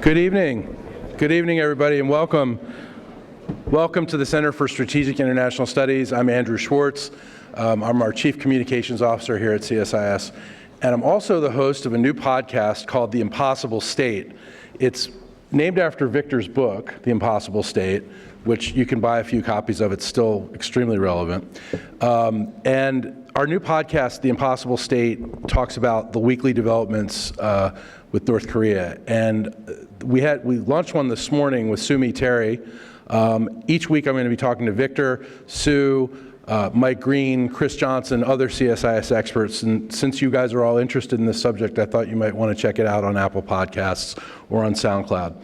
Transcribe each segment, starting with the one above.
Good evening. Good evening, everybody, and welcome. Welcome to the Center for Strategic International Studies. I'm Andrew Schwartz. I'm our Chief Communications Officer here at CSIS, and I'm also the host of a new podcast called The Impossible State. It's named after Victor's book, The Impossible State, which you can buy a few copies of. It's still extremely relevant. And our new podcast, The Impossible State, talks about the weekly developments with North Korea. And we launched one this morning with Sumi Terry. Each week I'm going to be talking to Victor, Sue, Mike Green, Chris Johnson, other CSIS experts. And since you guys are all interested in this subject, I thought you might want to check it out on Apple Podcasts or on SoundCloud.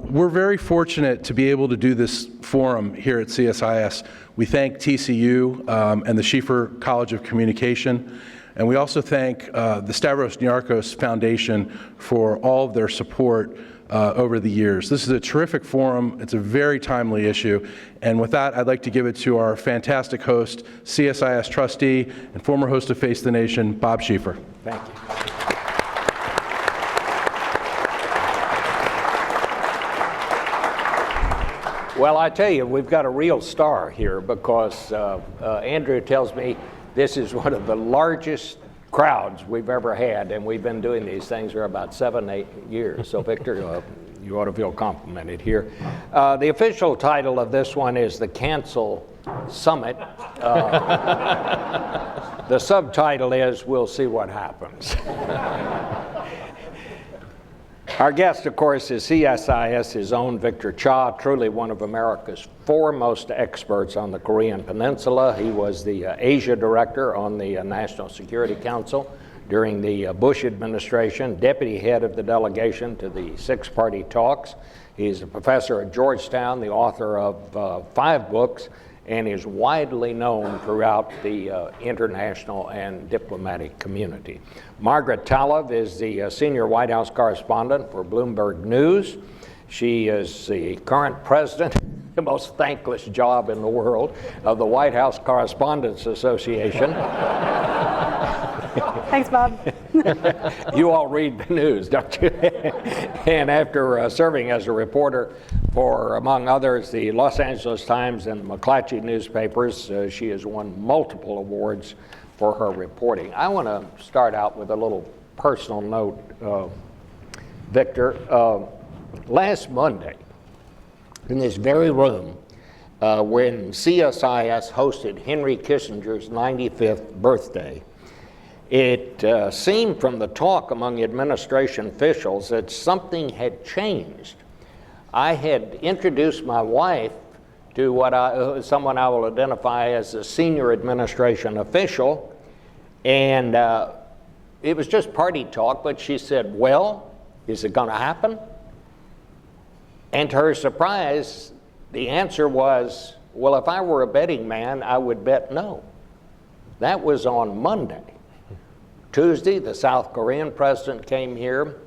We're very fortunate to be able to do this forum here at CSIS. We thank TCU and the Schieffer College of Communication. And we also thank the Stavros Niarchos Foundation for all of their support over the years. This is a terrific forum. It's a very timely issue. And with that, I'd like to give it to our fantastic host, CSIS trustee and former host of Face the Nation, Bob Schieffer. Thank you. Well, I tell you, we've got a real star here because Andrew tells me this is one of the largest crowds we've ever had, and we've been doing these things for about 7-8 years. So, Victor, you ought to feel complimented here. The official title of this one is the Cancel Summit. The subtitle is We'll See What Happens. Our guest, of course, is CSIS's own Victor Cha, truly one of America's foremost experts on the Korean Peninsula. He was the Asia Director on the National Security Council during the Bush administration, deputy head of the delegation to the six-party talks. He's a professor at Georgetown, the author of 5 books, and is widely known throughout the international and diplomatic community. Margaret Talev is the senior White House correspondent for Bloomberg News. She is the current president, the most thankless job in the world, of the White House Correspondents Association. Thanks, Bob. You all read the news, don't you? And after serving as a reporter for, among others, the Los Angeles Times and McClatchy newspapers, she has won multiple awards for her reporting. I want to start out with a little personal note, Victor. Last Monday, in this very room, when CSIS hosted Henry Kissinger's 95th birthday, it seemed from the talk among administration officials that something had changed. I had introduced my wife to someone I will identify as a senior administration official, and it was just party talk, but she said, well, is it going to happen? And to her surprise, the answer was, well, if I were a betting man, I would bet no. That was on Monday. Tuesday, the South Korean president came here.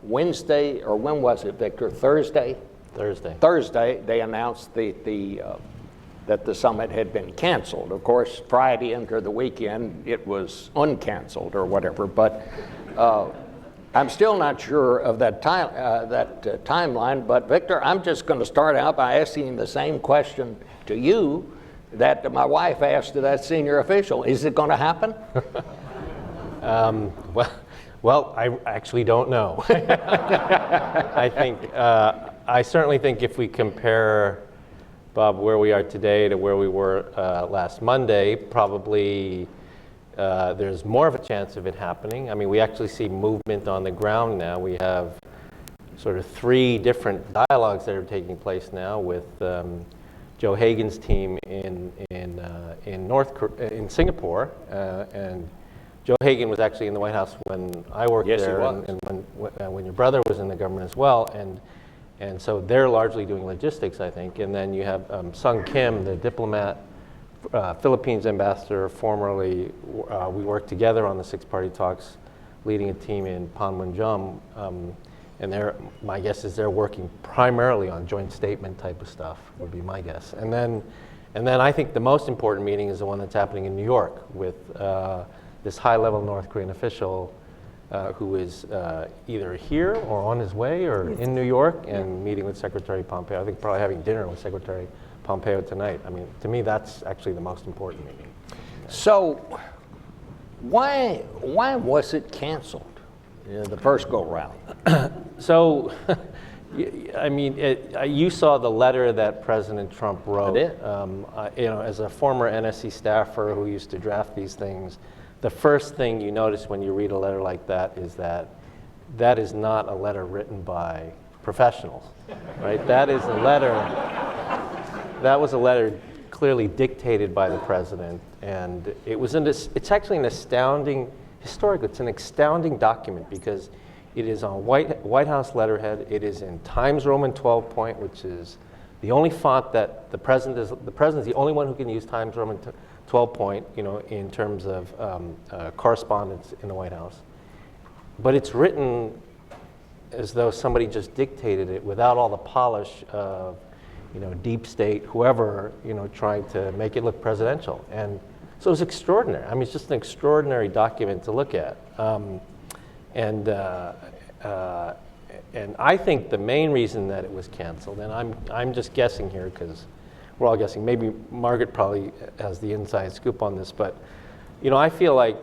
Wednesday, or when was it, Victor? Thursday? Thursday, they announced that the summit had been canceled. Of course, Friday into the weekend, it was uncanceled or whatever. But I'm still not sure of that timeline. But Victor, I'm just going to start out by asking the same question to you that my wife asked to that senior official. Is it going to happen? Well, I actually don't know. I certainly think if we compare, Bob, where we are today to where we were last Monday, probably there's more of a chance of it happening. I mean, we actually see movement on the ground now. We have sort of 3 different dialogues that are taking place now with Joe Hagan's team in Singapore, and Joe Hagan was actually in the White House when I worked there, and when your brother was in the government as well, and so they're largely doing logistics, I think. And then you have Sung Kim, the diplomat, Philippines ambassador, formerly. We worked together on the six-party talks, leading a team in Panmunjom, and my guess is they're working primarily on joint statement type of stuff, would be my guess. And then I think the most important meeting is the one that's happening in New York with this high-level North Korean official who is either here or on his way or in New York and meeting with Secretary Pompeo. I think probably having dinner with Secretary Pompeo tonight. I mean, to me, that's actually the most important meeting. So why was it canceled, the first go-round? So, I mean, you saw the letter that President Trump wrote. I did. As a former NSC staffer who used to draft these things, the first thing you notice when you read a letter like that is that that is not a letter written by professionals, right? That was a letter clearly dictated by the president, and it's actually an astounding, historically, it's an astounding document because it is on White House letterhead. It is in Times Roman 12 point, which is the only font that the president is the only one who can use Times Roman 12 point, in terms of correspondence in the White House. But it's written as though somebody just dictated it without all the polish of, deep state, whoever, trying to make it look presidential. And so it was extraordinary. I mean, it's just an extraordinary document to look at. And I think the main reason that it was canceled, and I'm just guessing here because we're all guessing. Maybe Margaret probably has the inside scoop on this, but I feel like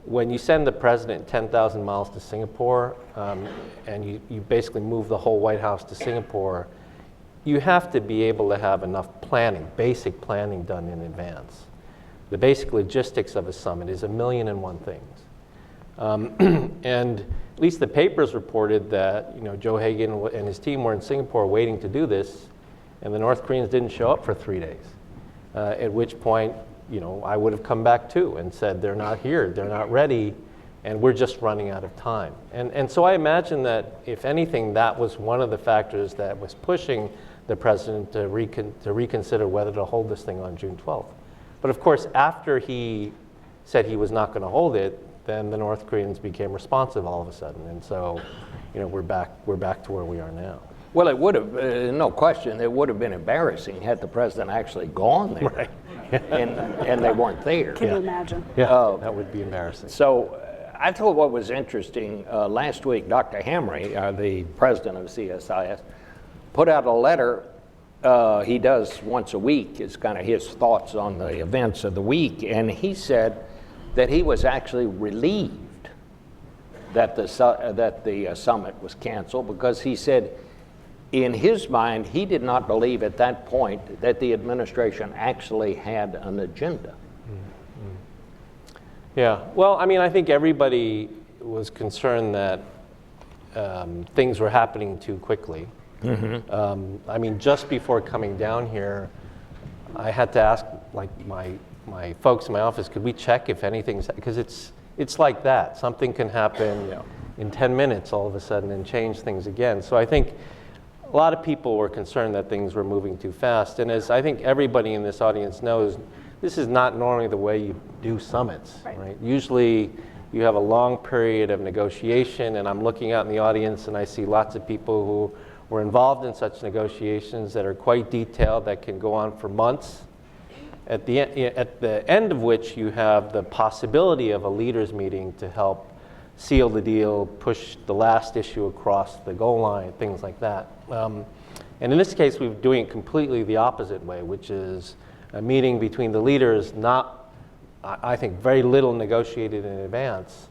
when you send the president 10,000 miles to Singapore, and you basically move the whole White House to Singapore, you have to be able to have enough planning, basic planning done in advance. The basic logistics of a summit is 1,000,001 things. And at least the papers reported that Joe Hagan and his team were in Singapore waiting to do this, and the North Koreans didn't show up for 3 days. At which point, I would have come back too and said they're not here, they're not ready, and we're just running out of time. And so I imagine that if anything, that was one of the factors that was pushing the president to reconsider whether to hold this thing on June 12th. But of course, after he said he was not going to hold it, then the North Koreans became responsive all of a sudden, and so, we're back to where we are now. Well, it would have, no question, it would have been embarrassing had the president actually gone there, Right. and they weren't there. Can you imagine? Yeah, that would be embarrassing. So I thought what was interesting, last week, Dr. Hamry, the president of CSIS, put out a letter he does once a week. It's kind of his thoughts on the events of the week, and he said that he was actually relieved that the summit was canceled, because he said in his mind he did not believe at that point that the administration actually had an agenda. Yeah, well, I mean, I think everybody was concerned that things were happening too quickly. I mean, just before coming down here, I had to ask, like, my folks in my office, could we check if anything's, because it's like that. Something can happen in 10 minutes all of a sudden and change things again. So I think a lot of people were concerned that things were moving too fast. And as I think everybody in this audience knows, this is not normally the way you do summits, right? Usually you have a long period of negotiation, and I'm looking out in the audience and I see lots of people who were involved in such negotiations that are quite detailed, that can go on for months, at the end of which you have the possibility of a leaders meeting to help seal the deal, push the last issue across the goal line, things like that. And in this case, we're doing it completely the opposite way, which is a meeting between the leaders, not, I think, very little negotiated in advance,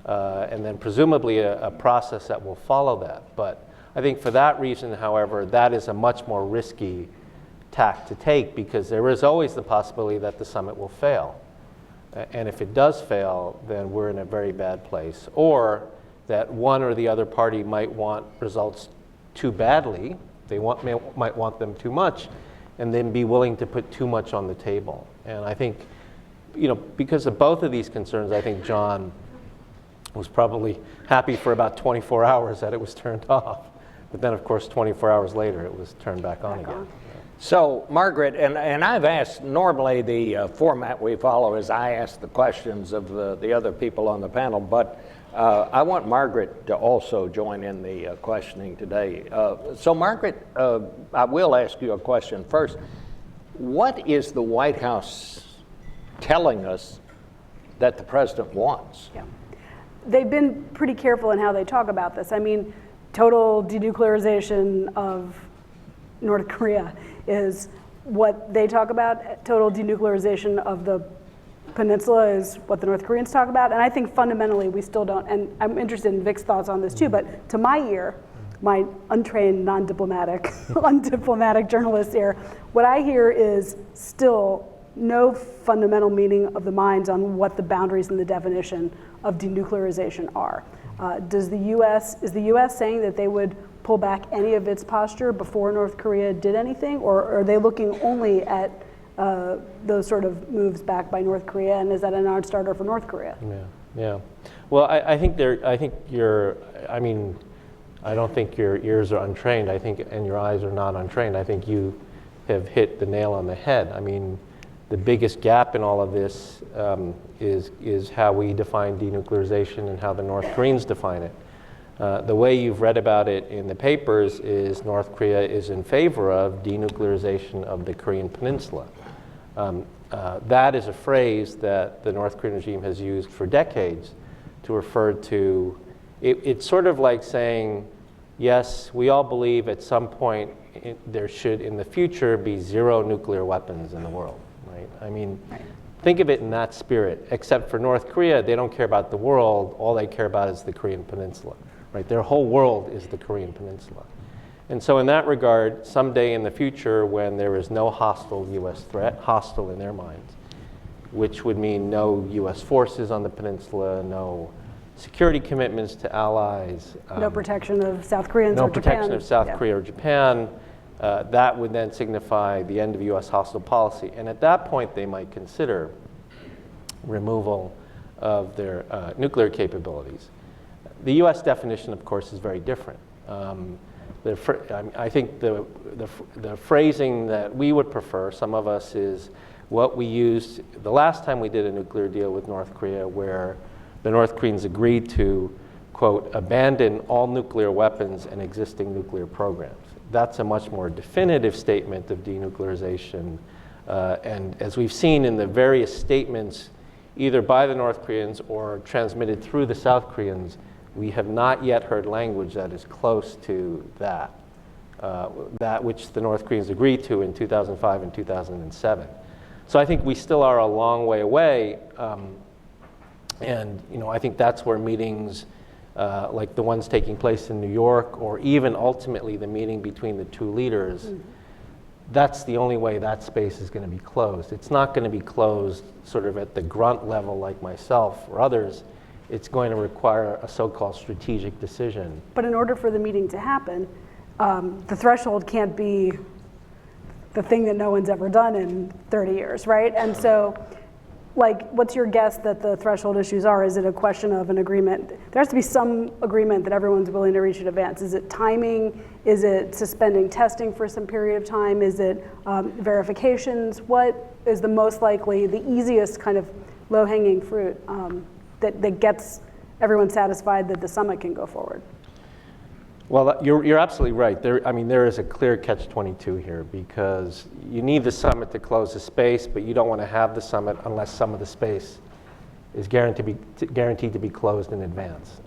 and then presumably a process that will follow that. But I think for that reason, however, that is a much more risky tack to take, because there is always the possibility that the summit will fail. And if it does fail, then we're in a very bad place. Or that one or the other party might want results too badly, they might want them too much, and then be willing to put too much on the table. And I think, because of both of these concerns, I think John was probably happy for about 24 hours that it was turned off. But then, of course, 24 hours later, it was turned back on again. So, Margaret, and I've asked, normally the format we follow is I ask the questions of the other people on the panel, but I want Margaret to also join in the questioning today. So, Margaret, I will ask you a question first. What is the White House telling us that the president wants? Yeah. they've been pretty careful in how they talk about this. I mean, total denuclearization of North Korea is what they talk about. Total denuclearization of the peninsula is what the North Koreans talk about. And I think fundamentally we still don't, and I'm interested in Vic's thoughts on this too, but to my ear, my untrained, non-diplomatic, undiplomatic journalist ear, what I hear is still no fundamental meeting of the minds on what the boundaries and the definition of denuclearization are. Is the U.S. saying that they would pull back any of its posture before North Korea did anything, or are they looking only at those sort of moves back by North Korea, and is that a non-starter for North Korea? Yeah. Well, I think you're. I mean, I don't think your ears are untrained. I think, and your eyes are not untrained. I think you have hit the nail on the head. I mean, the biggest gap in all of this is how we define denuclearization and how the North Koreans define it. The way you've read about it in the papers is North Korea is in favor of denuclearization of the Korean Peninsula. That is a phrase that the North Korean regime has used for decades to refer to. It's sort of like saying, yes, we all believe at some point there should, in the future, be zero nuclear weapons in the world. Right? I mean, think of it in that spirit. Except for North Korea, they don't care about the world. All they care about is the Korean Peninsula. Right? Their whole world is the Korean Peninsula. And so in that regard, someday in the future when there is no hostile U.S. threat, hostile in their minds, which would mean no U.S. forces on the peninsula, no security commitments to allies. No protection of South Koreans or Japan. No protection of South Korea or Japan. That would then signify the end of U.S. hostile policy. And at that point, they might consider removal of their nuclear capabilities. The U.S. definition, of course, is very different. I think the phrasing that we would prefer, some of us, is what we used the last time we did a nuclear deal with North Korea, where the North Koreans agreed to, quote, abandon all nuclear weapons and existing nuclear programs. That's a much more definitive statement of denuclearization. And as we've seen in the various statements, either by the North Koreans or transmitted through the South Koreans, we have not yet heard language that is close to that, that which the North Koreans agreed to in 2005 and 2007. So I think we still are a long way away. And I think that's where meetings like the ones taking place in New York, or even ultimately the meeting between the two leaders, that's the only way that space is going to be closed. It's not going to be closed sort of at the grunt level like myself or others. It's going to require a so-called strategic decision. But in order for the meeting to happen, the threshold can't be the thing that no one's ever done in 30 years, right? And so, what's your guess that the threshold issues are? Is it a question of an agreement? There has to be some agreement that everyone's willing to reach in advance. Is it timing? Is it suspending testing for some period of time? Is it verifications? What is the most likely, the easiest kind of low-hanging fruit that gets everyone satisfied that the summit can go forward? Well, you're absolutely right. There is a clear catch-22 here, because you need the summit to close the space, but you don't want to have the summit unless some of the space is guaranteed to be closed in advance.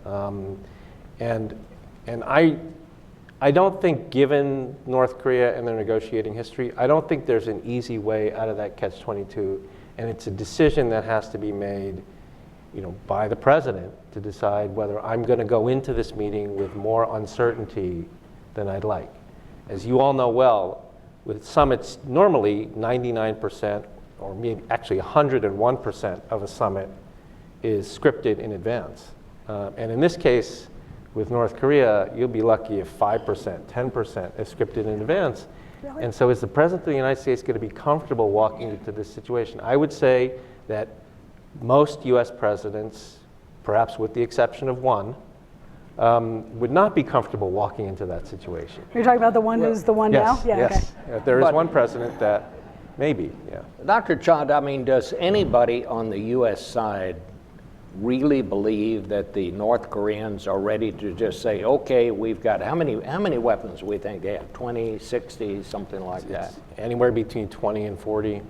And I don't think, given North Korea and their negotiating history, I don't think there's an easy way out of that catch-22, and it's a decision that has to be made by the president to decide whether I'm going to go into this meeting with more uncertainty than I'd like. As you all know well, with summits, normally 99%, or maybe actually 101% of a summit is scripted in advance. And in this case, with North Korea, you'll be lucky if 5%, 10% is scripted in advance. Really? And so is the President of the United States going to be comfortable walking into this situation? I would say that most US presidents, perhaps with the exception of one, would not be comfortable walking into that situation. You're talking about the one who's the one yes, now? Yeah, yes. okay. There is one president that maybe, yeah. Dr. Chand, does anybody on the US side really believe that the North Koreans are ready to just say, okay, we've got, how many weapons we think they have? 20, 60, something like that? Anywhere between 20 and 40,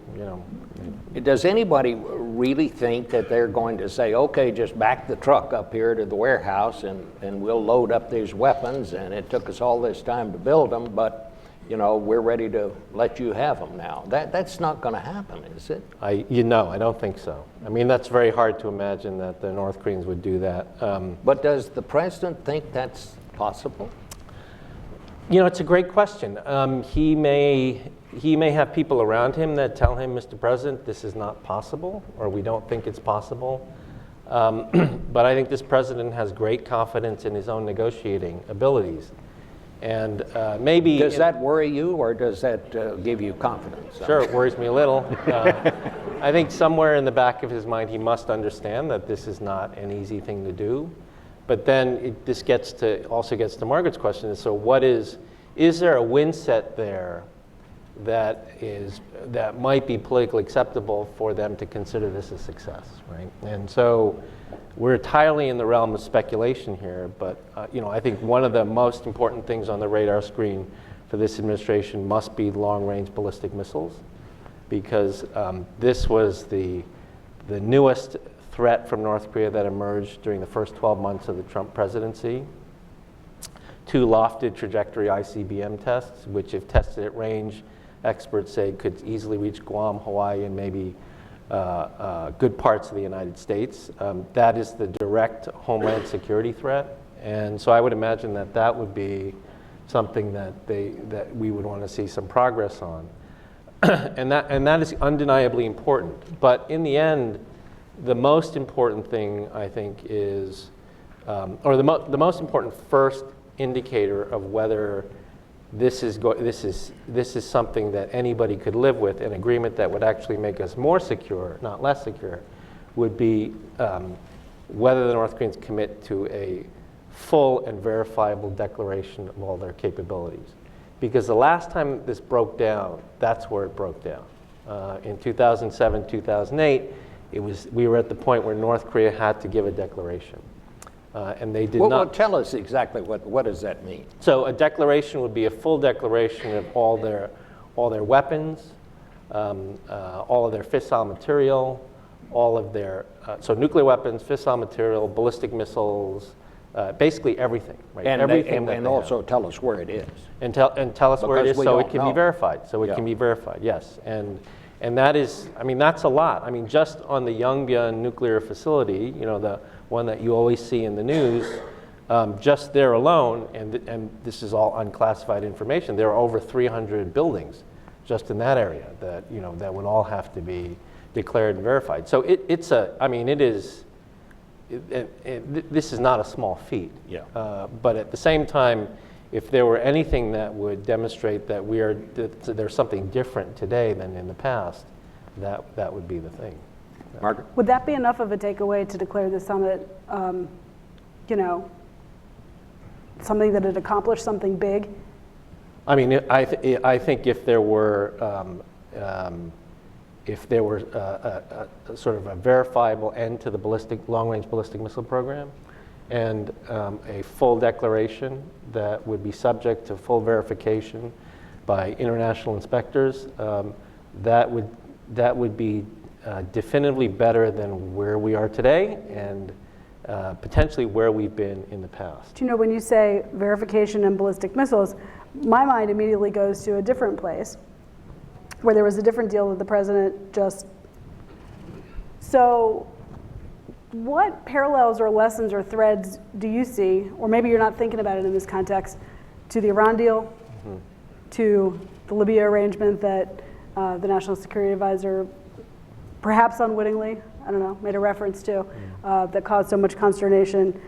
Does anybody really think that they're going to say, okay, just back the truck up here to the warehouse and we'll load up these weapons, and it took us all this time to build them, but we're ready to let you have them now? That's not going to happen, is it? I don't think so. I mean, that's very hard to imagine that the North Koreans would do that. But does the president think that's possible? It's a great question. He may have people around him that tell him, Mr. President, this is not possible, or we don't think it's possible. But I think this president has great confidence in his own negotiating abilities. And maybe... Does that worry you, or does that give you confidence? Sure, it worries me a little. I think somewhere in the back of his mind, he must understand that this is not an easy thing to do. But then this also gets to Margaret's question. So is there a win set there that might be politically acceptable for them to consider this a success, right? And so we're entirely in the realm of speculation here, but I think one of the most important things on the radar screen for this administration must be long-range ballistic missiles, because this was the newest threat from North Korea that emerged during the first 12 months of the Trump presidency. 2 lofted trajectory ICBM tests, which if tested at range, experts say could easily reach Guam, Hawaii, and maybe good parts of the United States. That is the direct homeland security threat. And so I would imagine that would be something that we would want to see some progress on. and that is undeniably important. But in the end, the most important thing, I think, is, or the most important first indicator of whether this is something that anybody could live with, an agreement that would actually make us more secure, not less secure, would be whether the North Koreans commit to a full and verifiable declaration of all their capabilities. Because the last time this broke down, that's where it broke down. In 2007, 2008, we were at the point where North Korea had to give a declaration. And they did not. Well, tell us exactly what does that mean? So a declaration would be a full declaration of all their weapons, all of their fissile material, all of their so nuclear weapons, fissile material, ballistic missiles, basically everything, right? And everything and also tell us where it is. And tell us where it is, so it can be know. verified. So it can be verified, yes. And that is, I mean, that's a lot. I mean, just on the Yongbyon nuclear facility, the one that you always see in the news, just there alone, and this is all unclassified information, there are over 300 buildings just in that area that, that would all have to be declared and verified. So this is not a small feat. Yeah. But at the same time, if there were anything that would demonstrate that there's something different today than in the past, that would be the thing. Margaret? Would that be enough of a takeaway to declare the summit, something that had accomplished something big? I mean, I think if there were a sort of a verifiable end to the long-range ballistic missile program, and a full declaration that would be subject to full verification by international inspectors, that would be definitively better than where we are today, and potentially where we've been in the past. When you say verification and ballistic missiles, my mind immediately goes to a different place, where there was a different deal that the president just... So what parallels or lessons or threads do you see, or maybe you're not thinking about it in this context, to the Iran deal, to the Libya arrangement that the National Security Advisor, perhaps unwittingly, I don't know, made a reference to, that caused so much consternation,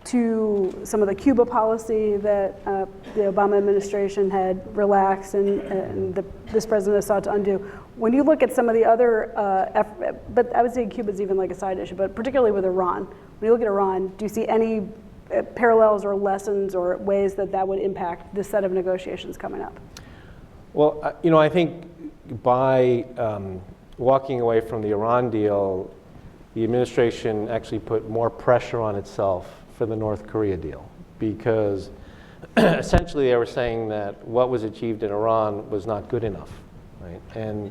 to some of the Cuba policy that the Obama administration had relaxed and this president has sought to undo. When you look at some of the other, but I would say Cuba's even like a side issue, but particularly with Iran, when you look at Iran, do you see any parallels or lessons or ways that would impact this set of negotiations coming up? Well, I think by walking away from the Iran deal, the administration actually put more pressure on itself for the North Korea deal, because essentially they were saying that what was achieved in Iran was not good enough, right? And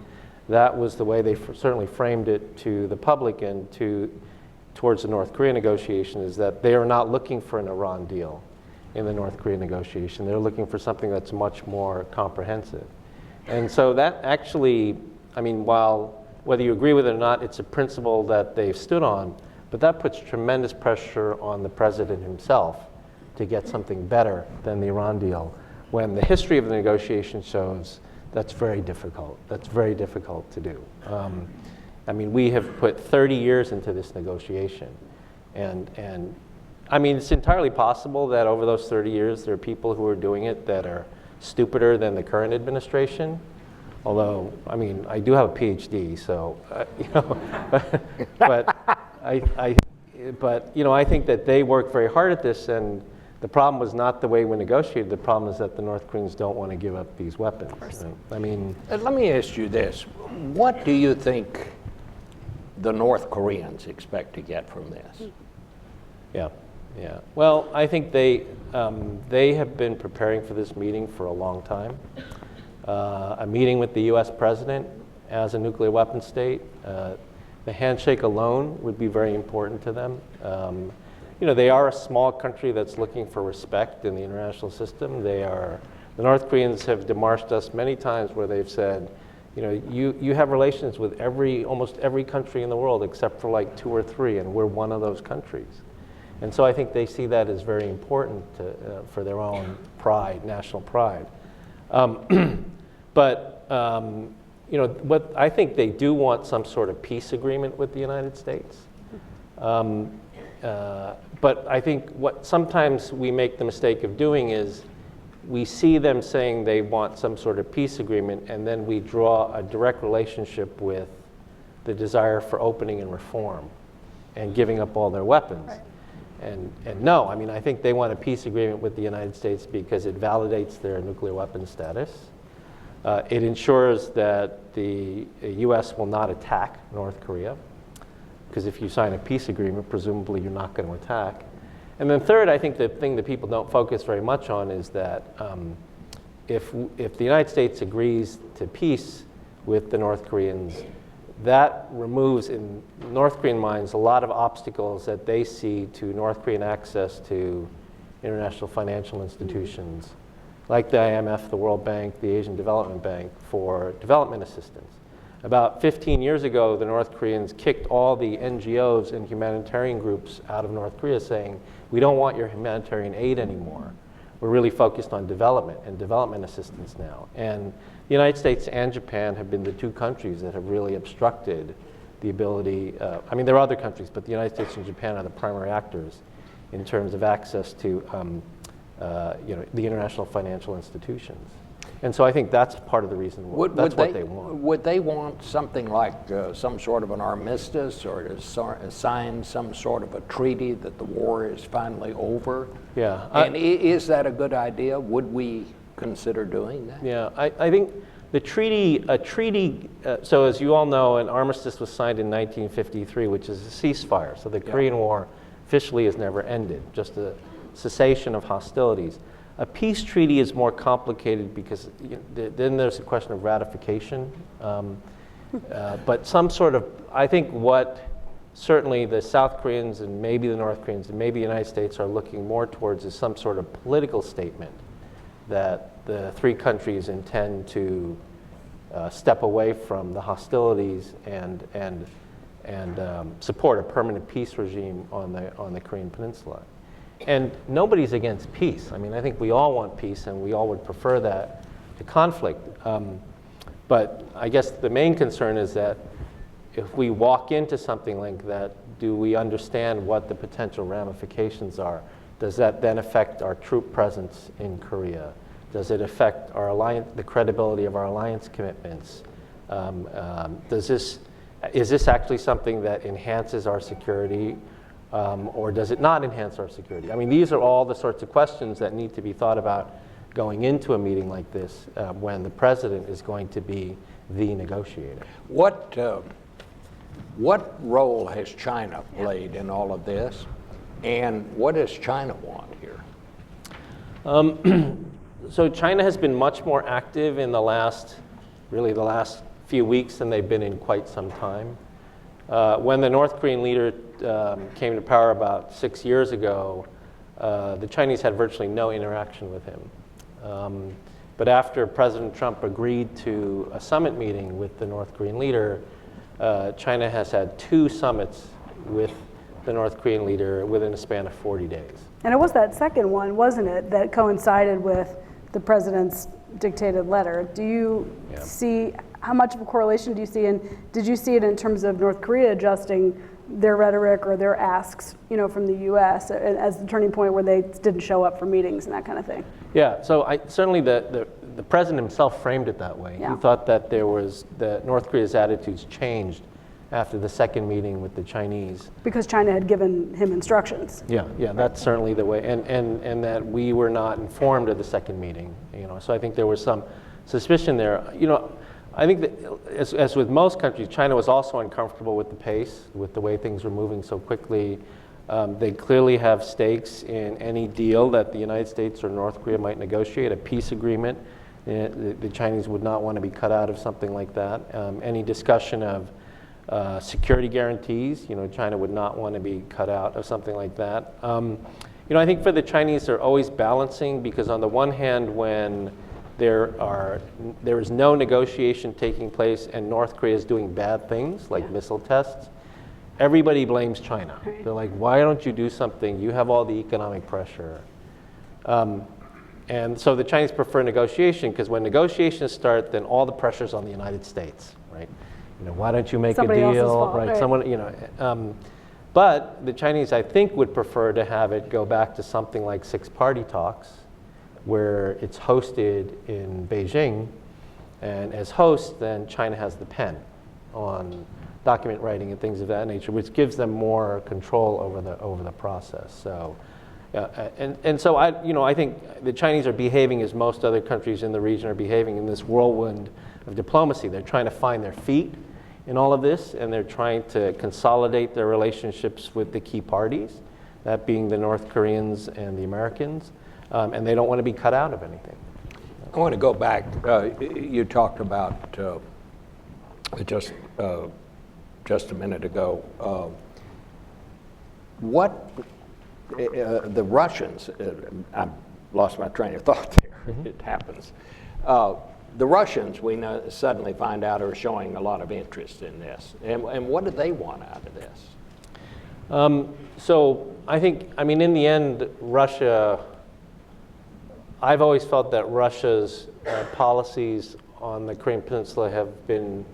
that was the way they certainly framed it to the public and towards the North Korea negotiation, is that they are not looking for an Iran deal in the North Korea negotiation. They're looking for something that's much more comprehensive. And so that actually, I mean, whether you agree with it or not, it's a principle that they've stood on, but that puts tremendous pressure on the president himself to get something better than the Iran deal, when the history of the negotiation shows that's very difficult. That's very difficult to do. I mean, we have put 30 years into this negotiation, and I mean, it's entirely possible that over those 30 years, there are people who are doing it that are stupider than the current administration. Although, I mean, I do have a PhD, so you know, but you know, I think that they work very hard at this, and the problem was not the way we negotiated. The problem is that the North Koreans don't want to give up these weapons. I mean, let me ask you this: what do you think the North Koreans expect to get from this? Yeah. Well, I think they have been preparing for this meeting for a long time. A meeting with the U.S. president as a nuclear weapon state. The handshake alone would be very important to them. You know, they are a small country that's looking for respect in the international system. The North Koreans have demarched us many times where they've said, you know, you have relations with almost every country in the world except for like 2 or 3, and we're one of those countries. And so I think they see that as very important for their own pride, national pride. But you know, what I think they do want some sort of peace agreement with the United States. But I think what sometimes we make the mistake of doing is we see them saying they want some sort of peace agreement, and then we draw a direct relationship with the desire for opening and reform and giving up all their weapons. Right. And no, I mean, I think they want a peace agreement with the United States because it validates their nuclear weapons status. It ensures that the U.S. will not attack North Korea, because if you sign a peace agreement, presumably you're not going to attack. And then third, I think the thing that people don't focus very much on is that if the United States agrees to peace with the North Koreans, that removes, in North Korean minds, a lot of obstacles that they see to North Korean access to international financial institutions, like the IMF, the World Bank, the Asian Development Bank, for development assistance. About 15 years ago, the North Koreans kicked all the NGOs and humanitarian groups out of North Korea, saying, we don't want your humanitarian aid anymore. We're really focused on development and development assistance now. And the United States and Japan have been the 2 countries that have really obstructed the ability, I mean, there are other countries, but the United States and Japan are the primary actors in terms of access to you know, the international financial institutions. And so I think that's part of the reason that's what they want. Would they want something like some sort of an armistice, or to sign some sort of a treaty that the war is finally over? Yeah. And is that a good idea? Would we consider doing that? Yeah, I think a treaty, so as you all know, an armistice was signed in 1953, which is a ceasefire. So the Korean War officially has never ended, just a cessation of hostilities. A peace treaty is more complicated because then there's a question of ratification. But some sort of, I think what certainly the South Koreans and maybe the North Koreans and maybe the United States are looking more towards is some sort of political statement that the 3 countries intend to step away from the hostilities and support a permanent peace regime on the Korean Peninsula. And nobody's against peace. I mean, I think we all want peace, and we all would prefer that to conflict. But I guess the main concern is that if we walk into something like that, do we understand what the potential ramifications are? Does that then affect our troop presence in Korea? Does it affect our the credibility of our alliance commitments? Is this actually something that enhances our security? Or does it not enhance our security? I mean, these are all the sorts of questions that need to be thought about going into a meeting like this when the president is going to be the negotiator. What role has China played in all of this, and what does China want here? So China has been much more active in the last few weeks than they've been in quite some time. When the North Korean leader came to power about 6 years ago, the Chinese had virtually no interaction with him. But after President Trump agreed to a summit meeting with the North Korean leader, China has had 2 summits with the North Korean leader within a span of 40 days. And it was that second one, wasn't it, that coincided with the president's dictated letter. Do you see, how much of a correlation do you see, and did you see it in terms of North Korea adjusting their rhetoric or their asks, from the U.S. as the turning point where they didn't show up for meetings and that kind of thing? Yeah, so certainly the president himself framed it that way. Yeah. He thought that that North Korea's attitudes changed after the second meeting with the Chinese. Because China had given him instructions. Yeah, that's certainly the way, and that we were not informed of the second meeting. So I think there was some suspicion there. I think that as with most countries, China was also uncomfortable with the pace, with the way things were moving so quickly. They clearly have stakes in any deal that the United States or North Korea might negotiate, a peace agreement. The Chinese would not want to be cut out of something like that. Any discussion of security guarantees, China would not want to be cut out of something like that. I think for the Chinese, they're always balancing, because on the one hand, when there is no negotiation taking place and North Korea is doing bad things like missile tests, everybody blames China. They're like, why don't you do something? You have all the economic pressure. And so the Chinese prefer negotiation, because when negotiations start, then all the pressure's on the United States, right? Why don't you make Somebody a else's deal, fault, right? right. Someone, but the Chinese, I think, would prefer to have it go back to something like six-party talks, where it's hosted in Beijing, and as host, then China has the pen on document writing and things of that nature, which gives them more control over the process. So, and so I think the Chinese are behaving as most other countries in the region are behaving in this whirlwind of diplomacy. They're trying to find their feet in all of this, and they're trying to consolidate their relationships with the key parties, that being the North Koreans and the Americans, and they don't want to be cut out of anything. I want to go back. You talked about just a minute ago. What the Russians? I lost my train of thought there. Mm-hmm. It happens. The Russians, we know, suddenly find out, are showing a lot of interest in this. And what do they want out of this? So I think, in the end, Russia, I've always felt that Russia's policies on the Korean Peninsula have been,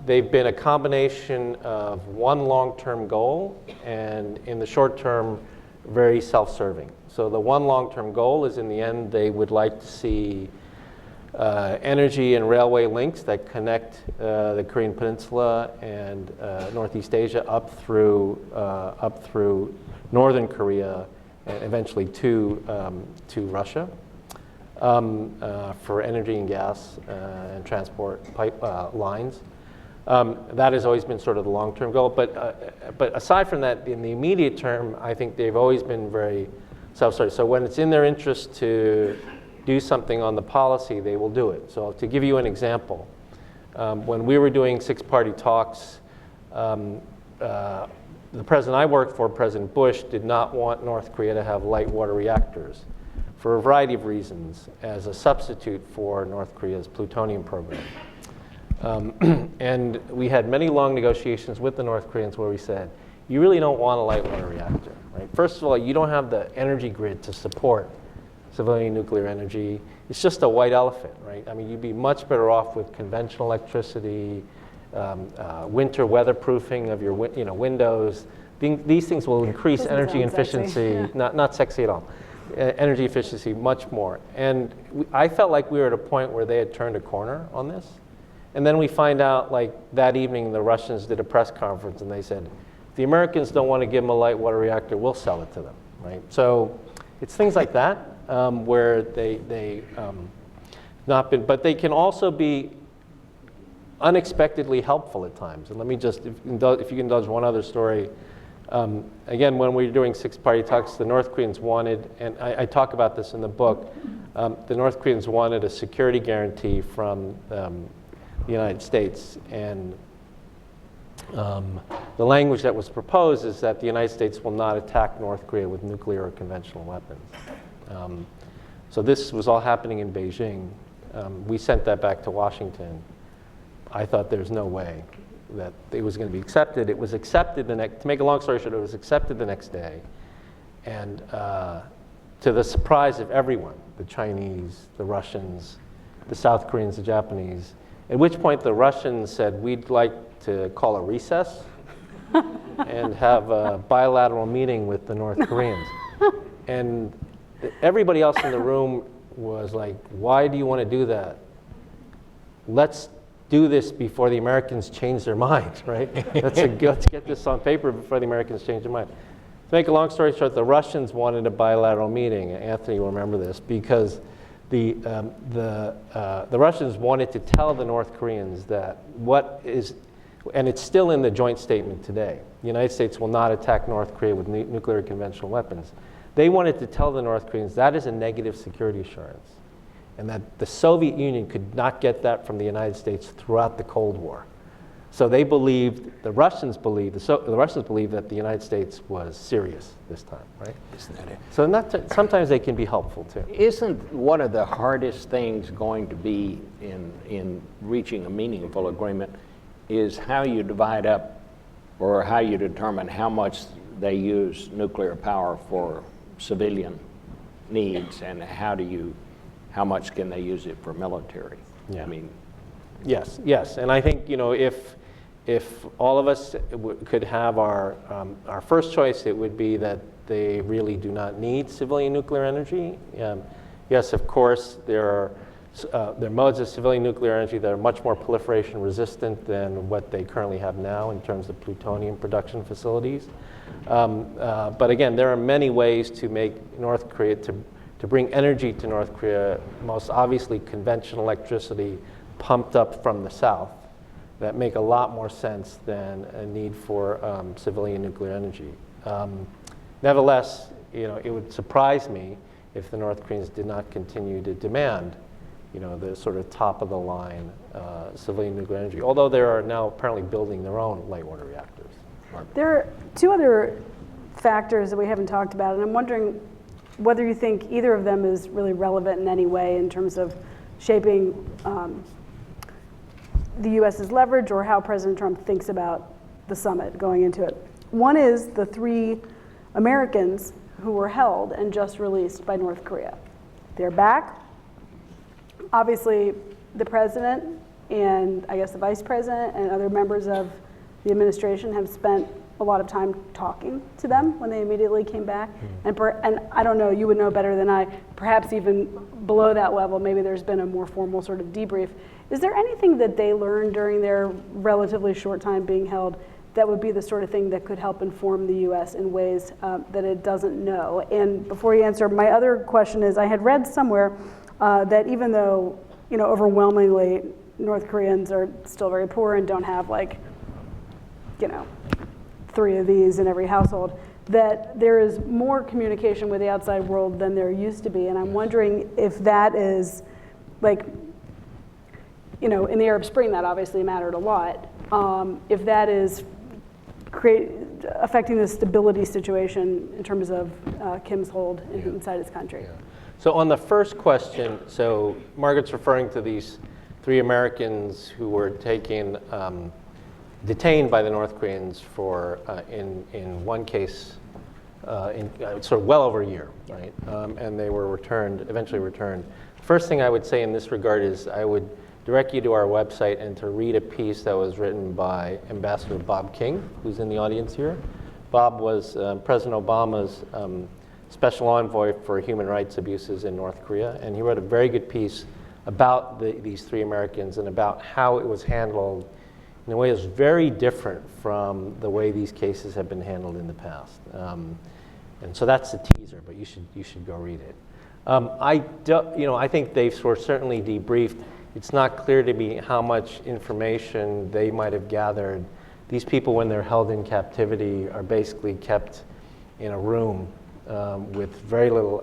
they've been a combination of one long-term goal and, in the short term, very self-serving. So the one long-term goal is, in the end, they would like to see energy and railway links that connect the Korean Peninsula and Northeast Asia up through northern Korea and eventually to Russia for energy and gas and transport pipe lines. That has always been sort of the long-term goal. But aside from that, in the immediate term, I think they've always been very self-serving. So when it's in their interest to do something on the policy, they will do it. So to give you an example, when we were doing six-party talks, the president I worked for, President Bush, did not want North Korea to have light water reactors for a variety of reasons as a substitute for North Korea's plutonium program. And we had many long negotiations with the North Koreans where we said, you really don't want a light water reactor, right? First of all, you don't have the energy grid to support civilian nuclear energy. It's just a white elephant, right? You'd be much better off with conventional electricity, winter weatherproofing of your windows. These things will increase energy efficiency, not sexy at all, energy efficiency much more. And I felt like we were at a point where they had turned a corner on this. And then we find out, like that evening, the Russians did a press conference and they said, if the Americans don't want to give them a light water reactor, we'll sell it to them, right? So it's things like that where they not been, but they can also be unexpectedly helpful at times. And let me just, if you can indulge one other story. Again, when we were doing six-party talks, the North Koreans wanted, and I talk about this in the book, the North Koreans wanted a security guarantee from the United States. And the language that was proposed is that the United States will not attack North Korea with nuclear or conventional weapons. So this was all happening in Beijing. We sent that back to Washington. I thought there's no way that it was going to be accepted. It was accepted to make a long story short, it was accepted the next day. And to the surprise of everyone, the Chinese, the Russians, the South Koreans, the Japanese, at which point the Russians said, we'd like to call a recess and have a bilateral meeting with the North Koreans. And everybody else in the room was like, why do you want to do that? Let's do this before the Americans change their minds, right? Let's get this on paper before the Americans change their mind. To make a long story short, the Russians wanted a bilateral meeting. Anthony will remember this because the Russians wanted to tell the North Koreans that and it's still in the joint statement today, the United States will not attack North Korea with nuclear or conventional weapons. They wanted to tell the North Koreans that is a negative security assurance, and that the Soviet Union could not get that from the United States throughout the Cold War. So they believed, the Russians believed that the United States was serious this time, right? Isn't that it? So sometimes they can be helpful too. Isn't one of the hardest things going to be in reaching a meaningful agreement is how you divide up or how you determine how much they use nuclear power for civilian needs and how much can they use it for military? Yeah. I mean, yes, and I think if all of us could have our first choice, it would be that they really do not need civilian nuclear energy. Yes, of course, there are modes of civilian nuclear energy that are much more proliferation resistant than what they currently have now in terms of plutonium production facilities. But again, there are many ways to make North Korea, to bring energy to North Korea, most obviously conventional electricity pumped up from the south, that make a lot more sense than a need for civilian nuclear energy. Nevertheless, it would surprise me if the North Koreans did not continue to demand the sort of top of the line civilian nuclear energy, although they are now apparently building their own light water reactors. There are two other factors that we haven't talked about, and I'm wondering whether you think either of them is really relevant in any way in terms of shaping the U.S.'s leverage or how President Trump thinks about the summit going into it. One is the 3 Americans who were held and just released by North Korea. They're back. Obviously, the president and I guess the vice president and other members of the administration have spent a lot of time talking to them when they immediately came back. And I don't know, you would know better than I, perhaps even below that level, maybe there's been a more formal sort of debrief. Is there anything that they learned during their relatively short time being held that would be the sort of thing that could help inform the U.S. in ways that it doesn't know? And before you answer, my other question is, I had read somewhere that even though, overwhelmingly North Koreans are still very poor and don't have 3 of these in every household, that there is more communication with the outside world than there used to be. And I'm wondering if that is in the Arab Spring, that obviously mattered a lot. If that is affecting the stability situation in terms of Kim's hold inside his country. Yeah. So on the first question, so Margaret's referring to these 3 Americans who were detained by the North Koreans for, in one case, sort of well over a year, right? And they were eventually returned. First thing I would say in this regard is I would direct you to our website and to read a piece that was written by Ambassador Bob King, who's in the audience here. Bob was President Obama's special envoy for human rights abuses in North Korea, and he wrote a very good piece about these 3 Americans and about how it was handled in a way that's very different from the way these cases have been handled in the past. And so that's the teaser, but you should go read it. I think they've certainly debriefed. It's not clear to me how much information they might have gathered. These people, when they're held in captivity, are basically kept in a room with very little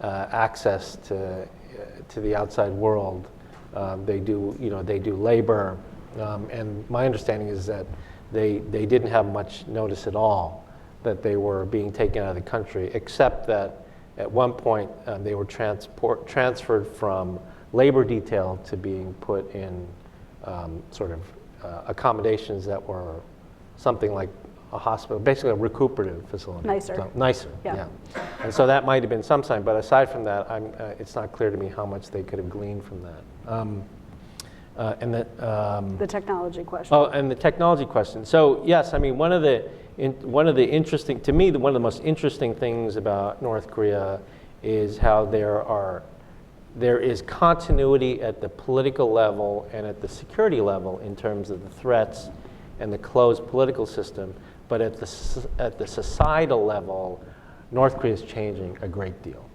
access to the outside world. They do, they do labor, and my understanding is that they didn't have much notice at all that they were being taken out of the country, except that at one point they were transferred from labor detail to being put in sort of accommodations that were something like a hospital, basically a recuperative facility. Nicer. So, nicer, Yeah. And so that might have been some sign, but aside from that, it's not clear to me how much they could have gleaned from that. The technology question. Oh, and the technology question. So yes, I mean one of the interesting, to me, one of the most interesting things about North Korea is how there is continuity at the political level and at the security level in terms of the threats and the closed political system, but at the societal level, North Korea is changing a great deal.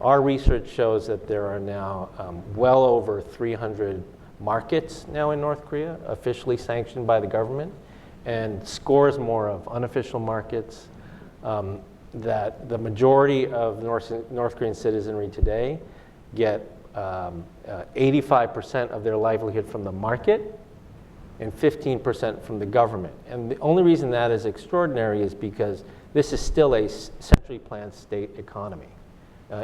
Our research shows that there are now well over 300 markets now in North Korea, officially sanctioned by the government, and scores more of unofficial markets. That the majority of North Korean citizenry today get 85% of their livelihood from the market and 15% from the government. And the only reason that is extraordinary is because this is still a centrally planned state economy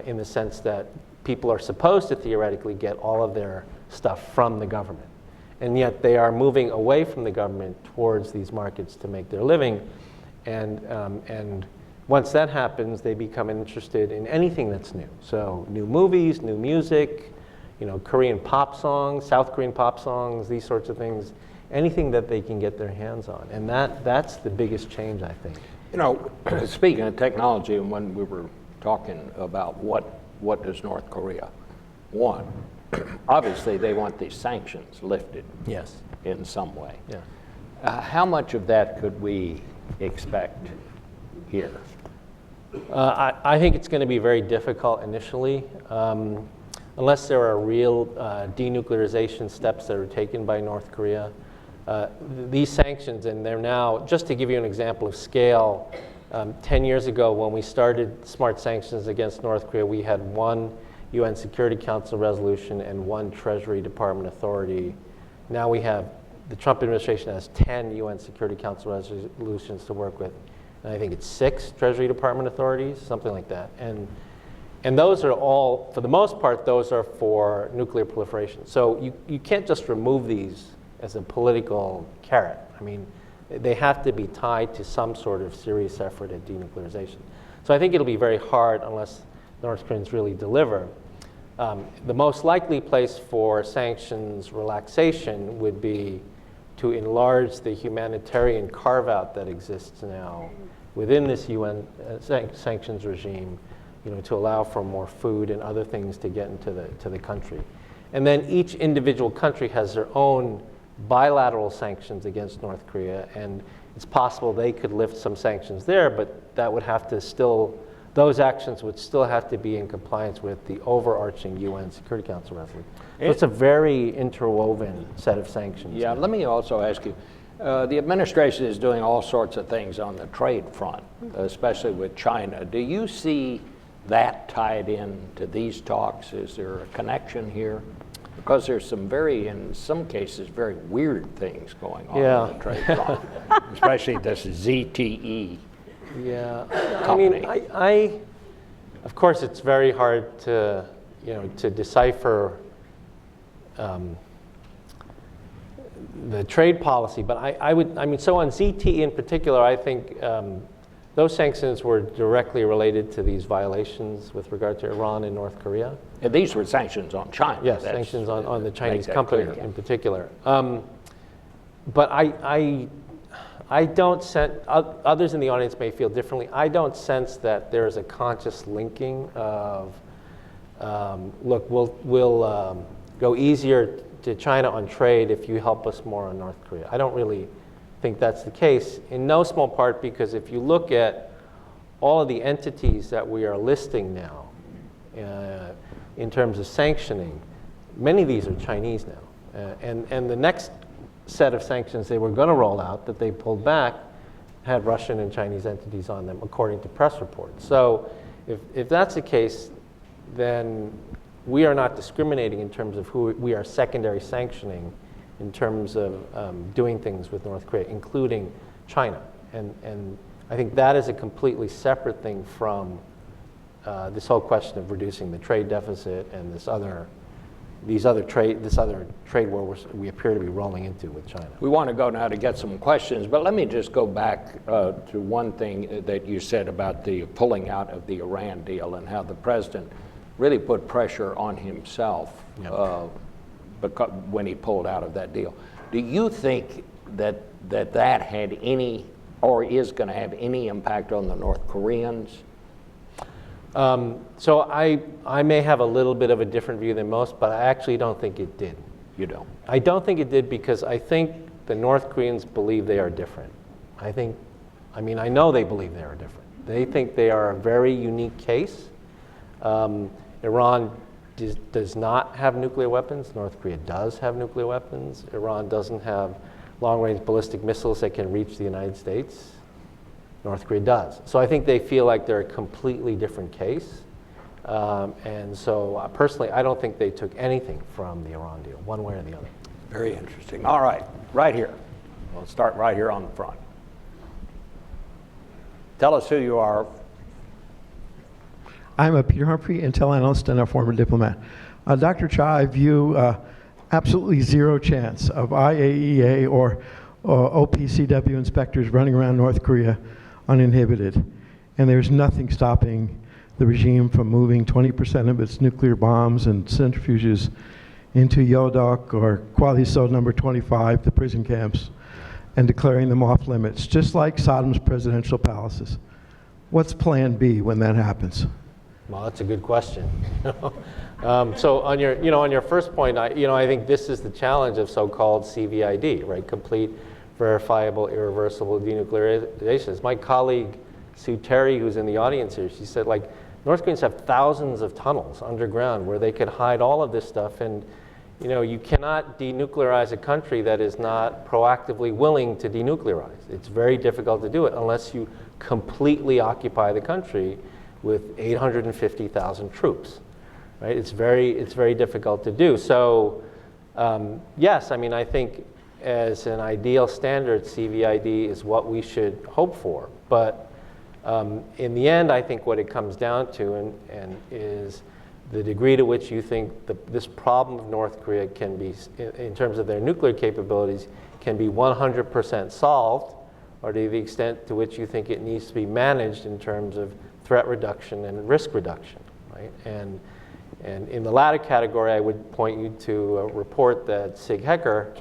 in the sense that people are supposed to theoretically get all of their stuff from the government. And yet they are moving away from the government towards these markets to make their living. And once that happens, they become interested in anything that's new. So new movies, new music, Korean pop songs, South Korean pop songs, these sorts of things, anything that they can get their hands on. And that's the biggest change, I think. Speaking of technology, and when we were talking about what does North Korea want, obviously they want these sanctions lifted. Yes. In some way. Yeah. How much of that could we expect here? I think it's going to be very difficult initially, unless there are real denuclearization steps that are taken by North Korea. These sanctions, and they're now, just to give you an example of scale, 10 years ago when we started smart sanctions against North Korea, we had one UN Security Council resolution and one Treasury Department authority. Now the Trump administration has 10 UN Security Council resolutions to work with. And I think it's 6 Treasury Department authorities, something like that. And those are all, for the most part, those are for nuclear proliferation. So you can't just remove these as a political carrot. I mean, they have to be tied to some sort of serious effort at denuclearization. So I think it'll be very hard unless North Koreans really deliver. The most likely place for sanctions relaxation would be to enlarge the humanitarian carve-out that exists now within this UN sanctions regime, to allow for more food and other things to get into the country. And then each individual country has their own bilateral sanctions against North Korea, and it's possible they could lift some sanctions there, but that would have to those actions would still have to be in compliance with the overarching UN Security Council resolution. So it's a very interwoven set of sanctions. Yeah, let me also ask you, the administration is doing all sorts of things on the trade front, especially with China. Do you see that tied in to these talks? Is there a connection here? Because there's some in some cases, very weird things going on the trade front, especially this ZTE. Yeah, company. I mean, of course, it's very hard to, to decipher the trade policy. But so on ZTE in particular, I think those sanctions were directly related to these violations with regard to Iran and North Korea. And these were sanctions on China. Yes, sanctions on the Chinese company in particular. But I don't sense, others in the audience may feel differently, I don't sense that there is a conscious linking of, look, we'll go easier to China on trade if you help us more on North Korea. I don't really think that's the case, in no small part because if you look at all of the entities that we are listing now in terms of sanctioning, many of these are Chinese now. And the next set of sanctions they were going to roll out that they pulled back had Russian and Chinese entities on them, according to press reports. So if that's the case, then we are not discriminating in terms of who we are secondary sanctioning in terms of doing things with North Korea, including China. And I think that is a completely separate thing from this whole question of reducing the trade deficit and this other trade war we appear to be rolling into with China. We want to go now to get some questions, but let me just go back to one thing that you said about the pulling out of the Iran deal and how the president really put pressure on himself when he pulled out of that deal. Do you think that had any, or is going to have any impact on the North Koreans? So I may have a little bit of a different view than most, but I actually don't think it did. You don't? I don't think it did because I think the North Koreans believe they are different. I know they believe they are different. They think they are a very unique case. Iran does not have nuclear weapons. North Korea does have nuclear weapons. Iran doesn't have long-range ballistic missiles that can reach the United States. North Korea does. So I think they feel like they're a completely different case. And so personally, I don't think they took anything from the Iran deal, one way or the other. Very interesting. All right, right here. We'll start right here on the front. Tell us who you are. I'm a Peter Humphrey, intel analyst and a former diplomat. Dr. Cha, I view absolutely zero chance of IAEA or OPCW inspectors running around North Korea uninhibited. And there's nothing stopping the regime from moving 20% of its nuclear bombs and centrifuges into Yodok or Kwalisod number 25, the prison camps, and declaring them off limits, just like Saddam's presidential palaces. What's plan B when that happens? Well, that's a good question. So on your first point, I think this is the challenge of so-called CVID, right? Complete, verifiable, irreversible denuclearization. As my colleague Sue Terry, who's in the audience here, she said, like, North Koreans have thousands of tunnels underground where they could hide all of this stuff, and you cannot denuclearize a country that is not proactively willing to denuclearize. It's very difficult to do it unless you completely occupy the country with 850,000 troops, right? It's very difficult to do. So yes, I think as an ideal standard, CVID is what we should hope for. But in the end, I think what it comes down to and is the degree to which you think this problem of North Korea can be, in terms of their nuclear capabilities, can be 100% solved, or to the extent to which you think it needs to be managed in terms of threat reduction and risk reduction, right? And in the latter category, I would point you to a report that Sig Hecker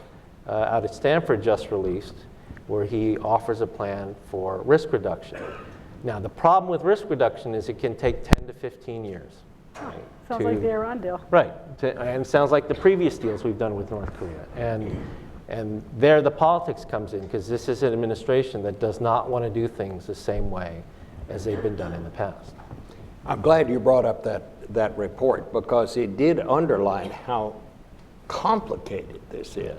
out at Stanford just released, where he offers a plan for risk reduction. Now, the problem with risk reduction is it can take 10 to 15 years. Right, Sounds like the Iran deal. Right, and it sounds like the previous deals we've done with North Korea. And there the politics comes in, because this is an administration that does not want to do things the same way as they've been done in the past. I'm glad you brought up that report, because it did underline how complicated this is.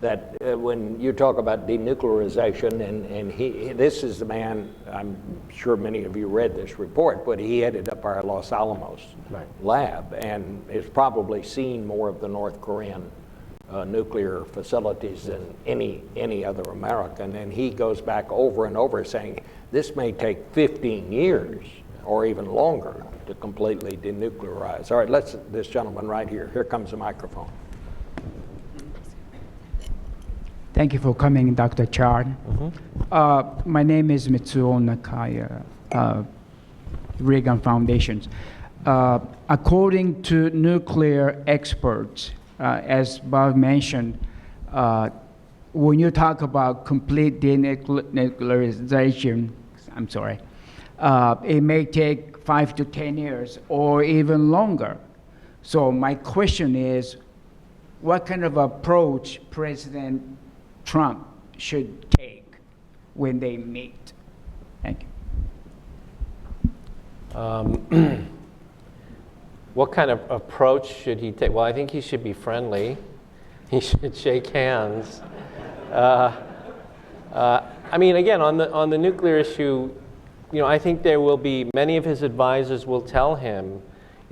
That when you talk about denuclearization, and this is the man, I'm sure many of you read this report, but he headed up our Los Alamos lab and has probably seen more of the North Korean nuclear facilities than any other American. And he goes back over and over saying, this may take 15 years or even longer to completely denuclearize. All right, this gentleman right here. Here comes the microphone. Thank you for coming, Dr. Chard. My name is Mitsuo Nakaya, Reagan Foundation. According to nuclear experts, as Bob mentioned, when you talk about complete denuclearization, it may take 5 to 10 years or even longer. So my question is, what kind of approach President Trump should take when they meet? Thank you. What kind of approach should he take? Well, I think he should be friendly. He should shake hands. Again, on the nuclear issue, I think there will be, many of his advisors will tell him,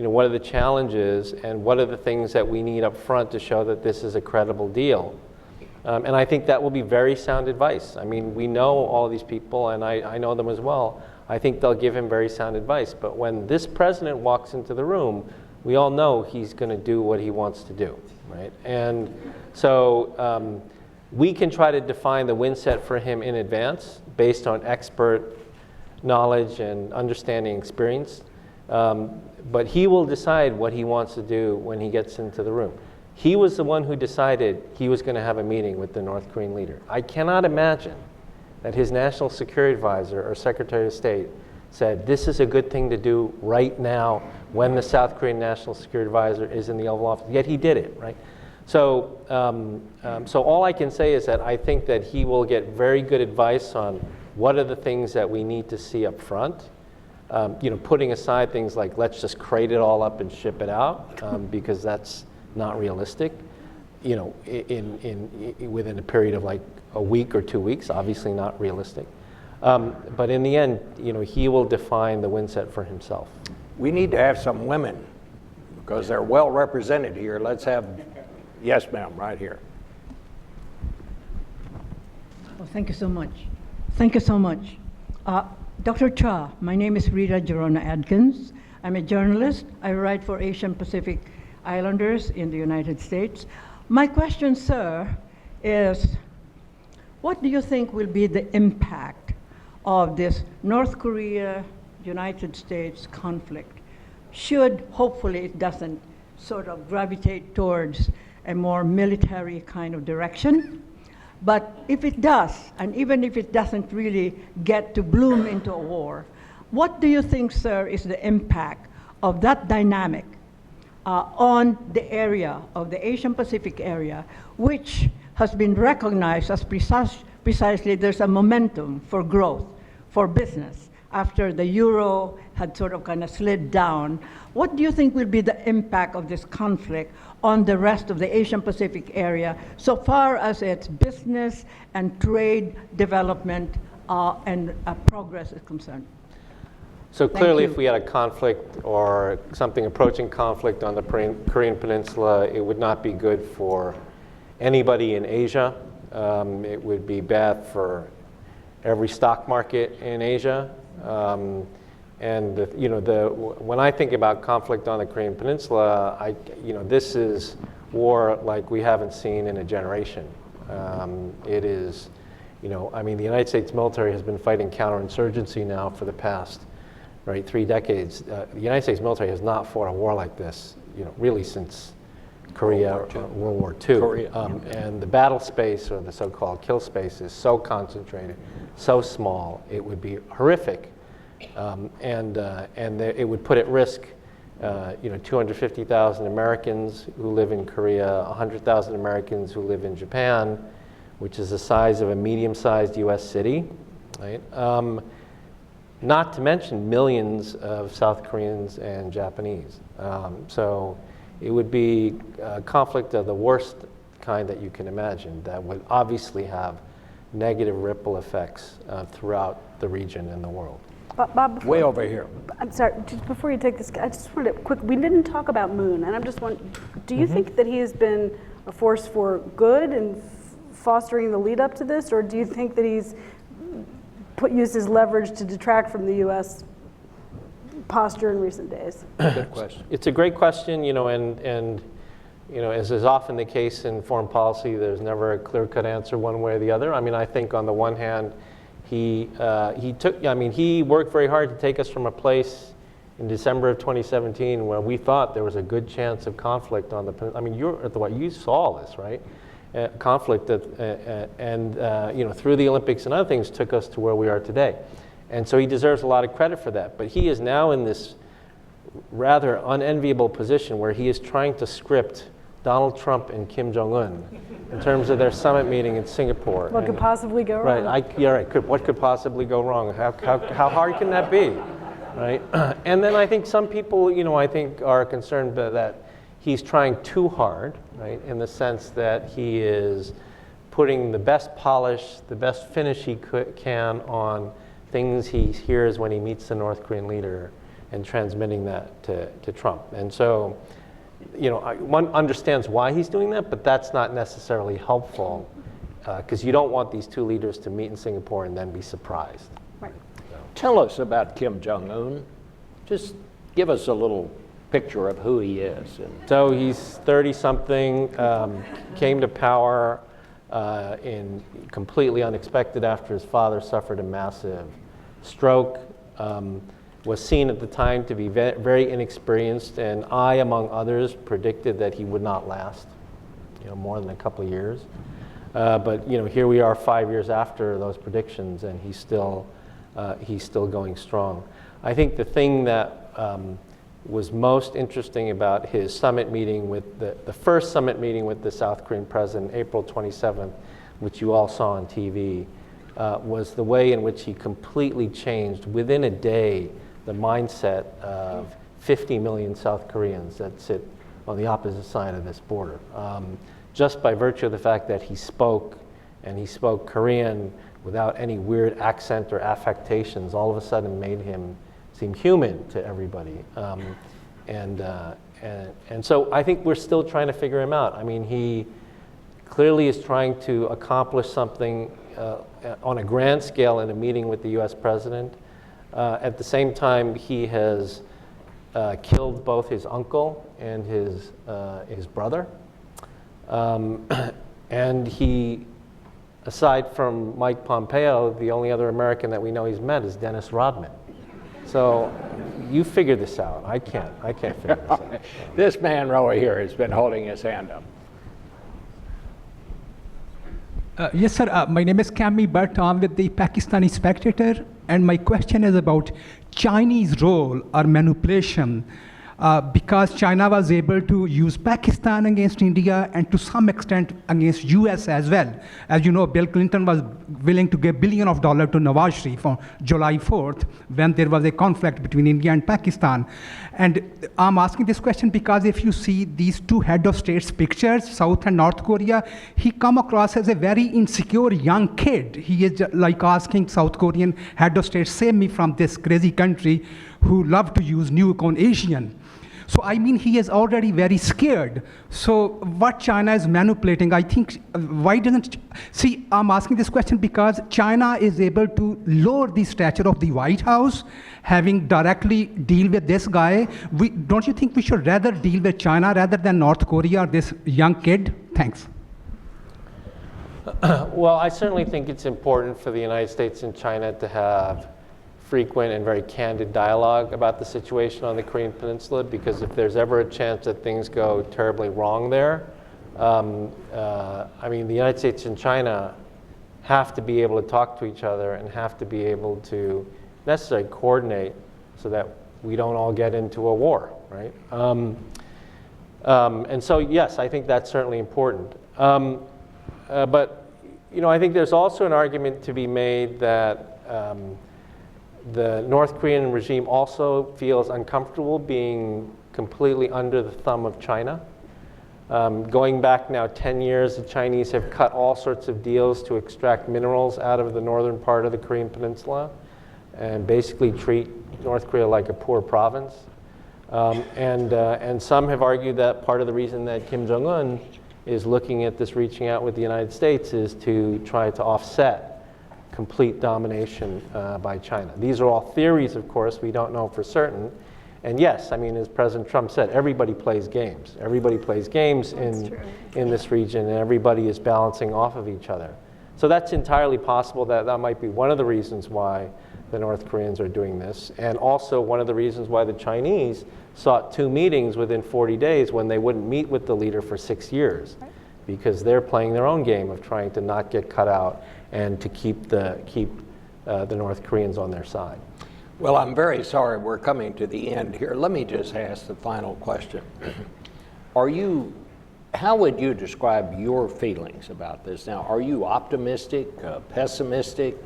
what are the challenges and what are the things that we need up front to show that this is a credible deal. And I think that will be very sound advice. I mean, we know all of these people, and I know them as well. I think they'll give him very sound advice. But when this president walks into the room, we all know he's going to do what he wants to do, right? And so we can try to define the win set for him in advance based on expert knowledge and understanding experience. But he will decide what he wants to do when he gets into the room. He was the one who decided he was going to have a meeting with the North Korean leader. I cannot imagine that his national security advisor or secretary of state said, this is a good thing to do right now when the South Korean national security advisor is in the Oval Office. Yet he did it, right? So, so all I can say is that I think that he will get very good advice on what are the things that we need to see up front. Putting aside things like let's just crate it all up and ship it out, because that's not realistic. Within a period of like a week or 2 weeks, obviously not realistic. But in the end, he will define the win set for himself. We need to have some women because they're well represented here. Let's have, yes, ma'am, right here. Oh, thank you so much. Thank you so much. Dr. Cha, my name is Rita Jerona Adkins. I'm a journalist. I write for Asian Pacific Islanders in the United States. My question, sir, is what do you think will be the impact of this North Korea-United States conflict? Should, hopefully it doesn't sort of gravitate towards a more military kind of direction. But if it does, and even if it doesn't really get to bloom into a war, what do you think, sir, is the impact of that dynamic on the area of the Asian Pacific area, which has been recognized as precisely there's a momentum for growth, for business, after the euro had sort of kind of slid down? What do you think will be the impact of this conflict on the rest of the Asian Pacific area so far as its business and trade development and progress is concerned? So clearly if we had a conflict or something approaching conflict on the Korean Peninsula, it would not be good for anybody in Asia. It would be bad for every stock market in Asia. And when I think about conflict on the Korean Peninsula, this is war like we haven't seen in a generation. It is, the United States military has been fighting counterinsurgency now for the past 3 decades. The United States military has not fought a war like this, really since World War II. And the battle space, or the so-called kill space, is so concentrated, so small, it would be horrific. And it would put at risk 250,000 Americans who live in Korea, 100,000 Americans who live in Japan, which is the size of a medium-sized U.S. city, right? Not to mention millions of South Koreans and Japanese. So it would be a conflict of the worst kind that you can imagine that would obviously have negative ripple effects throughout the region and the world. Bob, Way over here. I'm sorry, just before you take this, I just wanted to quick, we didn't talk about Moon, and I'm just wondering, do you think that he has been a force for good in fostering the lead up to this, or do you think that he's used his leverage to detract from the U.S. posture in recent days? Good question. It's a great question, and as is often the case in foreign policy, there's never a clear-cut answer one way or the other. I think on the one hand, he worked very hard to take us from a place in December of 2017 where we thought there was a good chance of conflict on the, you saw this, right? Conflict that, through the Olympics and other things took us to where we are today. And so he deserves a lot of credit for that. But he is now in this rather unenviable position where he is trying to script Donald Trump and Kim Jong-un in terms of their summit meeting in Singapore. What could possibly go wrong? Right, what could possibly go wrong? How hard can that be, right? And then I think some people, are concerned that he's trying too hard, right, in the sense that he is putting the best polish, the best finish he can on things he hears when he meets the North Korean leader and transmitting that to Trump. And so, one understands why he's doing that, but that's not necessarily helpful because you don't want these two leaders to meet in Singapore and then be surprised. Right. Tell us about Kim Jong-un. Just give us a little picture of who he is. So he's 30-something, came to power in completely unexpected after his father suffered a massive stroke, was seen at the time to be very inexperienced, and I, among others, predicted that he would not last, more than a couple of years. But here we are 5 years after those predictions, and he's still going strong. I think the thing that was most interesting about his summit meeting with the first summit meeting with the South Korean president, April 27th, which you all saw on TV, was the way in which he completely changed within a day the mindset of 50 million South Koreans that sit on the opposite side of this border. Just by virtue of the fact that he spoke Korean without any weird accent or affectations, all of a sudden made him seem human to everybody. And so I think we're still trying to figure him out. I mean, he clearly is trying to accomplish something on a grand scale in a meeting with the US president. At the same time, he has killed both his uncle and his brother. And he, aside from Mike Pompeo, the only other American that we know he's met is Dennis Rodman. So you figure this out. I can't figure this out. This man right here has been holding his hand up. Yes, sir. My name is Cammy Butt. I'm with the Pakistani Spectator, and my question is about Chinese role or manipulation. Because China was able to use Pakistan against India and to some extent against US as well. As you know, Bill Clinton was willing to give $1 billion to Nawaz Sharif on July 4th when there was a conflict between India and Pakistan. And I'm asking this question because if you see these two head of states pictures, South and North Korea, he come across as a very insecure young kid. He is like asking South Korean head of state, save me from this crazy country who love to use nuke on Asian. So I mean, he is already very scared. So what China is manipulating, I think, why doesn't, see, I'm asking this question because China is able to lower the stature of the White House, having directly deal with this guy. Don't you think we should rather deal with China rather than North Korea or this young kid? Thanks. Well, I certainly think it's important for the United States and China to have frequent and very candid dialogue about the situation on the Korean Peninsula, because if there's ever a chance that things go terribly wrong there, I mean, the United States and China have to be able to talk to each other and have to be able to necessarily coordinate so that we don't all get into a war, right? And so, yes, I think that's certainly important. But, I think there's also an argument to be made that the North Korean regime also feels uncomfortable being completely under the thumb of China. Going back now 10 years, the Chinese have cut all sorts of deals to extract minerals out of the northern part of the Korean Peninsula and basically treat North Korea like a poor province. And some have argued that part of the reason that Kim Jong-un is looking at this reaching out with the United States is to try to offset complete domination by China. These are all theories, of course. We don't know for certain. And yes, I mean, as President Trump said, everybody plays games. Everybody plays games in this region, and everybody is balancing off of each other. So that's entirely possible that might be one of the reasons why the North Koreans are doing this, and also one of the reasons why the Chinese sought 2 meetings within 40 days when they wouldn't meet with the leader for 6 years, because they're playing their own game of trying to not get cut out and to keep the North Koreans on their side. Well, I'm very sorry we're coming to the end here. Let me just ask the final question. How would you describe your feelings about this? Now, are you optimistic, pessimistic,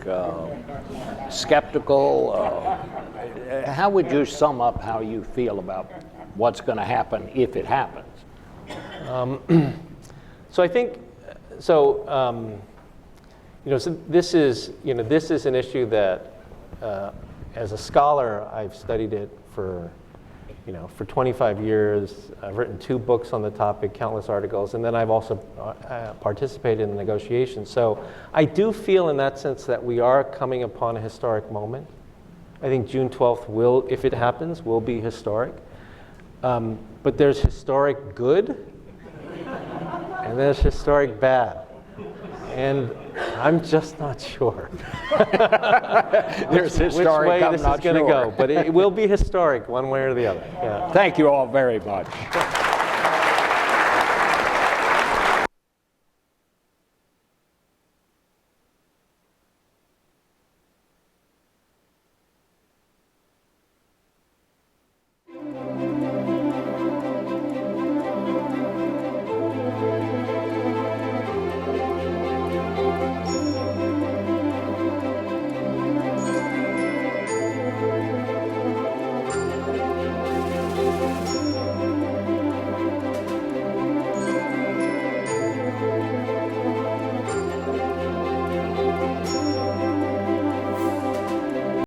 skeptical? How would you sum up how you feel about what's going to happen if it happens? So I think, so this is an issue that, as a scholar, I've studied it for, for 25 years. I've written 2 books on the topic, countless articles, and then I've also participated in the negotiations. So I do feel in that sense that we are coming upon a historic moment. I think June 12th will, if it happens, will be historic. But there's historic good, and there's historic bad. And I'm just not sure. There's historic, which way I'm this not is going to sure. go, but it will be historic one way or the other. Yeah. Thank you all very much.